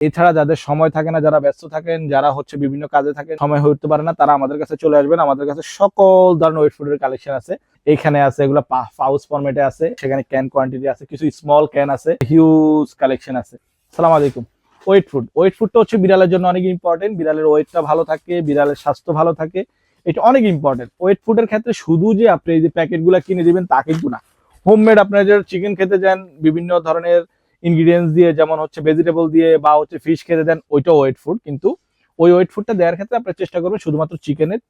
এছাড়া যাদের সময় থাকে না, যারা ব্যস্ত থাকেন, যারা হচ্ছে বিভিন্ন কাজে থাকেন, সময় হয়ে উঠতে পারে না, তারা আমাদের কাছে চলে আসবেন। আমাদের কাছে সকল ধরনের ওয়েট ফুডের কালেকশন আছে। এখানে আছে এগুলো পাউচ ফরম্যাটে আছে, সেখানে ক্যান কোয়ান্টিটি আছে, কিছু স্মল ক্যান আছে, হিউজ কালেকশন আছে। আসসালামু আলাইকুম। ওয়েট ফুডটা হচ্ছে বিড়ালের জন্য অনেক ইম্পর্টেন্ট। বিড়ালের ওয়েটটা ভালো থাকে, বিড়ালের স্বাস্থ্য ভালো থাকে, এটা অনেক ইম্পর্টেন্ট। ওয়েট ফুডের ক্ষেত্রে শুধু যে আপনি এই যে প্যাকেটগুলো কিনে দিবেন তা কিন্তু না। হোমমেড আপনার যে চিকেন খেতে যান বিভিন্ন ধরনের ইনগ্রিডিয়েন্টস দিয়ে, যেমন হচ্ছে ভেজিটেবল দিয়ে বা হচ্ছে ফিশ খেতে দেন, ওইটাও ওয়েট ফুড। কিন্তু ওই ওয়েট ফুডটা দেওয়ার ক্ষেত্রে আপনার চেষ্টা করবেন শুধুমাত্র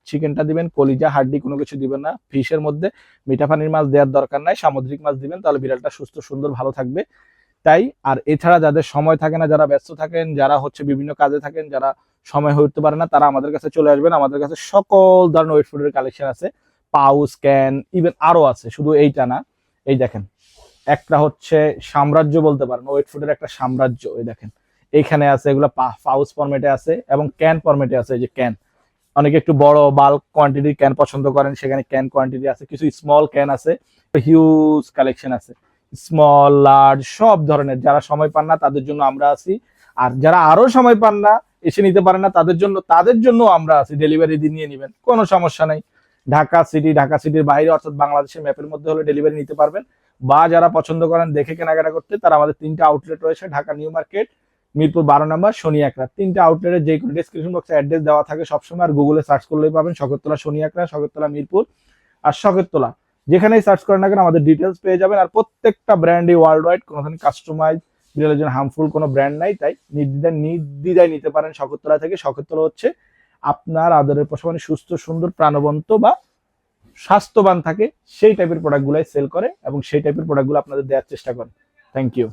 চিকেনটা দিবেন, কলিজা হাড্ডি কোনো কিছু দিবেন না। ফিশের মধ্যে মিঠা পানির মাছ দেওয়ার দরকার নাই, সামুদ্রিক মাছ দিবেন, তাহলে বিড়ালটা সুস্থ সুন্দর ভালো থাকবে। তাই আর এছাড়া যাদের সময় থাকে না, যারা ব্যস্ত থাকেন, যারা হচ্ছে বিভিন্ন কাজে থাকেন, যারা সময় হয়ে উঠতে পারে না, তারা আমাদের কাছে চলে আসবেন। আমাদের কাছে সকল ধরনের ওয়েট ফুডের কালেকশন আছে, পাউচ ক্যান ইভেন আরো আছে, শুধু এইটা না। এই দেখেন, একটা হচ্ছে সাম্রাজ্য বলতে পারেন, ওয়েট ফুডের একটা সাম্রাজ্য। এই দেখেন এইখানে আছে, এগুলো পাউচ ফরম্যাটে আছে এবং ক্যান ফরম্যাটে আছে। এই যে ক্যান, অনেকে একটু বড় বাল্ক কোয়ান্টিটির ক্যান পছন্দ করেন, সেখানে ক্যান কোয়ান্টিটি আছে, কিছু স্মল ক্যান আছে, হিউজ কালেকশন আছে, স্মল লার্জ সব ধরনের। যারা সময় পান না তাদের জন্য আমরা আছি, আর যারা আরো সময় পান না, এসে নিতে পারেন না, তাদের জন্য আমরা আছি। ডেলিভারি দিয়ে নিয়ে নেবেন, কোনো সমস্যা নাই। ঢাকা সিটির বাইরে অর্থাৎ বাংলাদেশের ম্যাপের মধ্যে হলে ডেলিভারি নিতে পারবেন। বা যারা পছন্দ করেন দেখে কেনাকাটা করতে, তারা আমাদের 3টা আউটলেট রয়েছে, ঢাকা নিউ মার্কেট, মিরপুর 12 নম্বর, শনি একরা। 3টা আউটলেটের যে কোনো ডেসক্রিপশন বক্সে অ্যাড্রেস দেওয়া থাকে সবসময়, আর গুগলে সার্চ করলেই পাবেন শকরতলা শনি একরা, শকরতলা মিরপুর আর শকরতলা। যেখানেই সার্চ করেন না কেন আমাদের ডিটেলস পেয়ে যাবেন। আর প্রত্যেকটা ব্র্যান্ডই ওয়ার্ল্ড ওয়াইড, কোনোখানে কাস্টমাইজ বিড়ালের জন্য হার্মফুল কোনো ব্র্যান্ড নাই। তাই নির্দ্বিধায় নিতে পারেন শকরতলা থেকে। শকরতলা হচ্ছে আপনার আদরের পশু মানে সুস্থ সুন্দর প্রাণবন্ত বা স্বাস্থ্যবান থাকে সেই টাইপের প্রোডাক্টগুলাই সেল করে এবং সেই টাইপের প্রোডাক্টগুলো আপনাদের দেওয়ার চেষ্টা করে। Thank you.